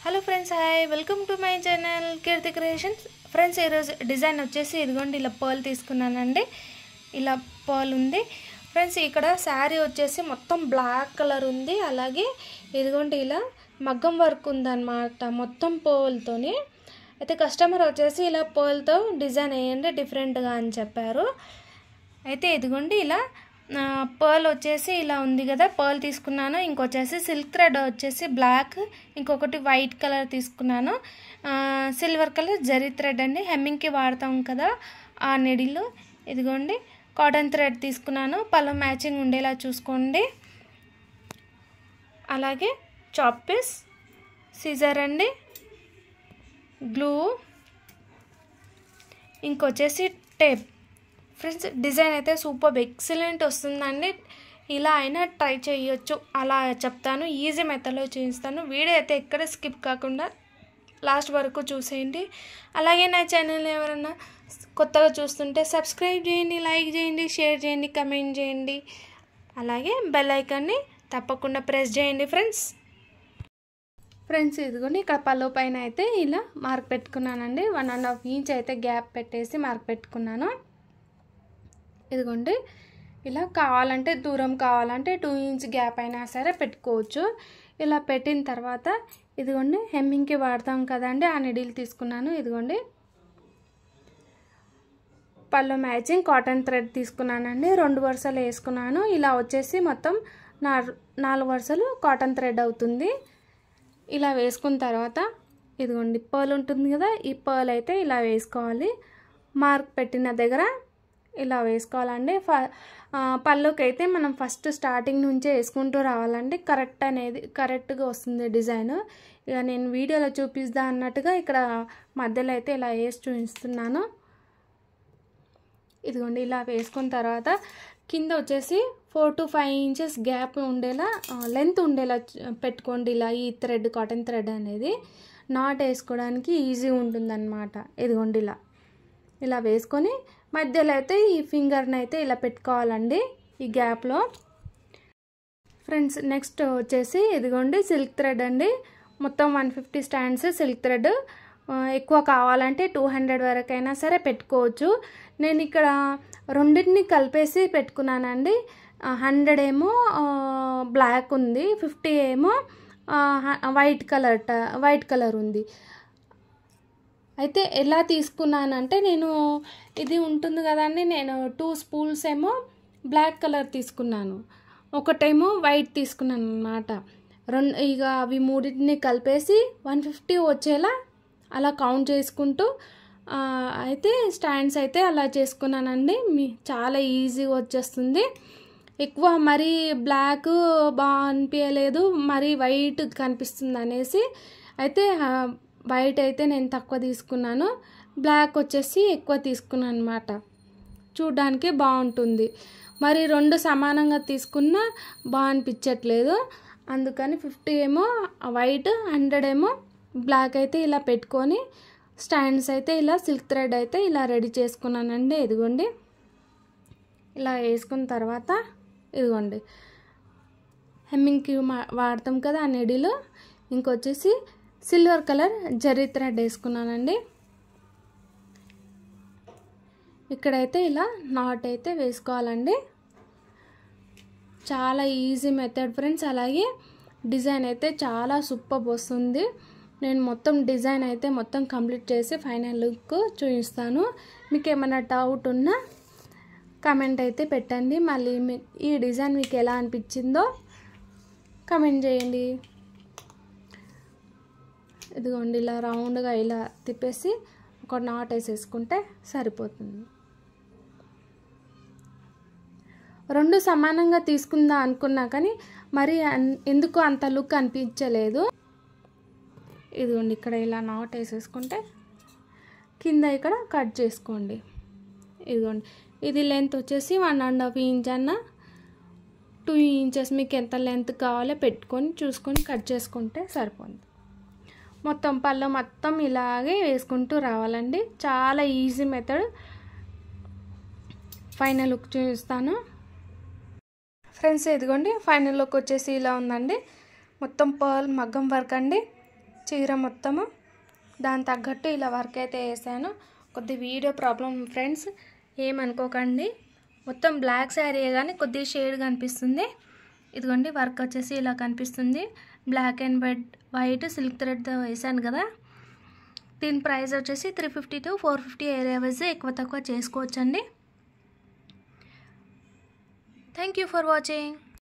Hello friends, hi, welcome to my channel Keerthi creations. Friends, ఈరోజు design వచ్చేసి ఇదిగోండి ఇలా పర్ల్ తీసుకున్నానండి. ఇలా పర్ల్ ఉంది ఫ్రెండ్స్. ఇక్కడ శారీ వచ్చేసి మొత్తం బ్లాక్ కలర్ ఉంది. అలాగే ఇదిగోండి ఇలా మగ్గం వర్క్ ఉందన్నమాట మొత్తం పర్ల్తోని. అయితే కస్టమర్ వచ్చేసి ఇలా పర్ల్తో డిజైన్ వేయండి డిఫరెంట్గా అని చెప్పారు. అయితే ఇదిగోండి ఇలా పర్ల్ వచ్చేసి ఇలా ఉంది కదా, పర్ల్ తీసుకున్నాను. ఇంకొచ్చేసి సిల్క్ థ్రెడ్ వచ్చేసి బ్లాక్, ఇంకొకటి వైట్ కలర్ తీసుకున్నాను. సిల్వర్ కలర్ జరీ థ్రెడ్ అండి, హెమ్మింగ్కి వాడతాం కదా ఆ నిడిలు. ఇదిగోండి కాటన్ థ్రెడ్ తీసుకున్నాను. పళ్ళు మ్యాచింగ్ ఉండేలా చూసుకోండి. అలాగే చాప్ పీస్, సీజర్ అండి, గ్లూ, ఇంకొచ్చేసి టేప్. ఫ్రెండ్స్, డిజైన్ అయితే సూపర్ ఎక్సలెంట్ వస్తుందండి. ఇలా అయినా ట్రై చేయొచ్చు, అలా చెప్తాను. ఈజీ మెథడ్లో చూపిస్తాను. వీడియో అయితే ఎక్కడ స్కిప్ కాకుండా లాస్ట్ వరకు చూసేయండి. అలాగే నా ఛానల్ ఎవరైనా కొత్తగా చూస్తుంటే సబ్స్క్రైబ్ చేయండి, లైక్ చేయండి, షేర్ చేయండి, కమెంట్ చేయండి. అలాగే బెల్ ఐకాన్ని తప్పకుండా ప్రెస్ చేయండి ఫ్రెండ్స్. ఇదిగోండి ఇక్కడ పళ్ళు పైన అయితే ఇలా మార్క్ పెట్టుకున్నానండి. 1.5 ఇంచ్ అయితే గ్యాప్ పెట్టేసి మార్క్ పెట్టుకున్నాను. ఇదిగోండి ఇలా కావాలంటే దూరం కావాలంటే 2 ఇంచ్ గ్యాప్ అయినా సరే పెట్టుకోవచ్చు. ఇలా పెట్టిన తర్వాత ఇదిగోండి హెమ్మింగ్కి వాడతాం కదండి ఆ నిడిల్ తీసుకున్నాను. ఇదిగోండి పళ్ళు మ్యాచింగ్ కాటన్ థ్రెడ్ తీసుకున్నానండి. 2 వరుసలు వేసుకున్నాను. ఇలా వచ్చేసి మొత్తం 4 వరుసలు కాటన్ థ్రెడ్ అవుతుంది. ఇలా వేసుకున్న తర్వాత ఇదిగోండి పర్ల్ ఉంటుంది కదా, ఈ పర్ల్ అయితే ఇలా వేసుకోవాలి. మార్క్ పెట్టిన దగ్గర ఇలా వేసుకోవాలండి. పళ్ళుకి అయితే మనం ఫస్ట్ స్టార్టింగ్ నుంచే వేసుకుంటూ రావాలండి. కరెక్ట్గా వస్తుంది డిజైన్. ఇక నేను వీడియోలో చూపిస్తా అన్నట్టుగా ఇక్కడ మధ్యలో అయితే ఇలా వేసి చూపిస్తున్నాను. ఇదిగోండి ఇలా వేసుకున్న తర్వాత కింద వచ్చేసి 4 to 5 ఇంచెస్ గ్యాప్ ఉండేలా లెంత్ ఉండేలా పెట్టుకోండి. ఇలా ఈ థ్రెడ్ కాటన్ థ్రెడ్ అనేది నాట్ వేసుకోవడానికి ఈజీ ఉంటుందన్నమాట. ఇదిగోండి ఇలా వేసుకొని మధ్యలో అయితే ఈ ఫింగర్ని అయితే ఇలా పెట్టుకోవాలండి ఈ గ్యాప్లో. ఫ్రెండ్స్, నెక్స్ట్ వచ్చేసి ఇదిగోండి సిల్క్ థ్రెడ్ అండి. మొత్తం 150 స్టాండ్స్ సిల్క్ థ్రెడ్. ఎక్కువ కావాలంటే 200 వరకైనా సరే పెట్టుకోవచ్చు. నేను ఇక్కడ రెండింటిని కలిపేసి పెట్టుకున్నానండి. 100 ఏమో బ్లాక్ ఉంది, 50 ఏమో వైట్ కలర్ ఉంది. అయితే ఎలా తీసుకున్నానంటే నేను ఇది ఉంటుంది కదండి, నేను 2 స్పూల్స్ ఏమో బ్లాక్ కలర్ తీసుకున్నాను, ఒకటేమో వైట్ తీసుకున్నాను అన్నమాట. ఇక అవి మూడింటిని కలిపేసి 150 వచ్చేలా అలా కౌంట్ చేసుకుంటూ అయితే స్టాండ్స్ అయితే అలా చేసుకున్నానండి. చాలా ఈజీగా వచ్చేస్తుంది. ఎక్కువ మరీ బ్లాక్ బాగా అనిపించలేదు, మరీ వైట్ కనిపిస్తుంది అనేసి అయితే వైట్ అయితే నేను తక్కువ తీసుకున్నాను, బ్లాక్ వచ్చేసి ఎక్కువ తీసుకున్నాను అనమాట. చూడ్డానికి బాగుంటుంది. మరి 2 సమానంగా తీసుకున్నా బాగా అనిపించట్లేదు. అందుకని 50 ఏమో వైట్, 100 ఏమో బ్లాక్ అయితే ఇలా పెట్టుకొని స్టాండ్స్ అయితే ఇలా సిల్క్ థ్రెడ్ అయితే ఇలా రెడీ చేసుకున్నానండి. ఇదిగోండి ఇలా వేసుకున్న తర్వాత ఇదిగోండి హెమ్మింగ్కి వాడతాం కదా ఆ నెడిలో. ఇంకొచ్చేసి సిల్వర్ కలర్ జరీ థ్రెడ్ వేసుకున్నానండి. ఇక్కడైతే ఇలా నాట్ అయితే వేసుకోవాలండి. చాలా ఈజీ మెథడ్ ఫ్రెండ్స్. అలాగే డిజైన్ అయితే చాలా సూపర్ వస్తుంది. నేను మొత్తం డిజైన్ అయితే మొత్తం కంప్లీట్ చేసి ఫైనల్ లుక్ చూపిస్తాను. మీకు ఏమైనా డౌట్ ఉన్నా కమెంట్ అయితే పెట్టండి. మళ్ళీ ఈ డిజైన్ మీకు ఎలా అనిపించిందో కమెంట్ చేయండి. ఇదిగోండి ఇలా రౌండ్గా ఇలా తిప్పేసి ఒక నాట్ వేసేసుకుంటే సరిపోతుంది. 2 సమానంగా తీసుకుందా అనుకున్నా కానీ మరి ఎందుకు అంత లుక్ అనిపించలేదు. ఇదిగోండి ఇక్కడ ఇలా నాట్ వేసేసుకుంటే కింద ఇక్కడ కట్ చేసుకోండి. ఇదిగోండి ఇది లెంత్ వచ్చేసి 1.5 ఇంచ్ అన్న 2 ఇంచెస్ మీకు ఎంత లెంత్ కావాలో పెట్టుకొని చూసుకొని కట్ చేసుకుంటే సరిపోతుంది. మొత్తం పళ్ళు మొత్తం ఇలాగే వేసుకుంటూ రావాలండి. చాలా ఈజీ మెథడ్. ఫైనల్ లుక్ చూపిస్తాను ఫ్రెండ్స్. ఇదిగోండి ఫైనల్ లుక్ వచ్చేసి ఇలా ఉందండి. మొత్తం పర్ల్ మగ్గం వర్క్ అండి. చీర మొత్తము దాని తగ్గట్టు ఇలా వర్క్ అయితే వేసాను. కొద్ది వీడియో ప్రాబ్లం ఫ్రెండ్స్, ఏమనుకోకండి. మొత్తం బ్లాక్ శారీ కానీ కొద్దిగా షేడ్ కనిపిస్తుంది. ఇదిగోండి వర్క్ వచ్చేసి ఇలా కనిపిస్తుంది. బ్లాక్ అండ్ వైట్ సిల్క్ థ్రెడ్తో వేసాను కదా. దీని ప్రైస్ వచ్చేసి 350 to 450 ఏరియా వైజ్ ఎక్కువ తక్కువ చేసుకోవచ్చండి. Thank you for watching.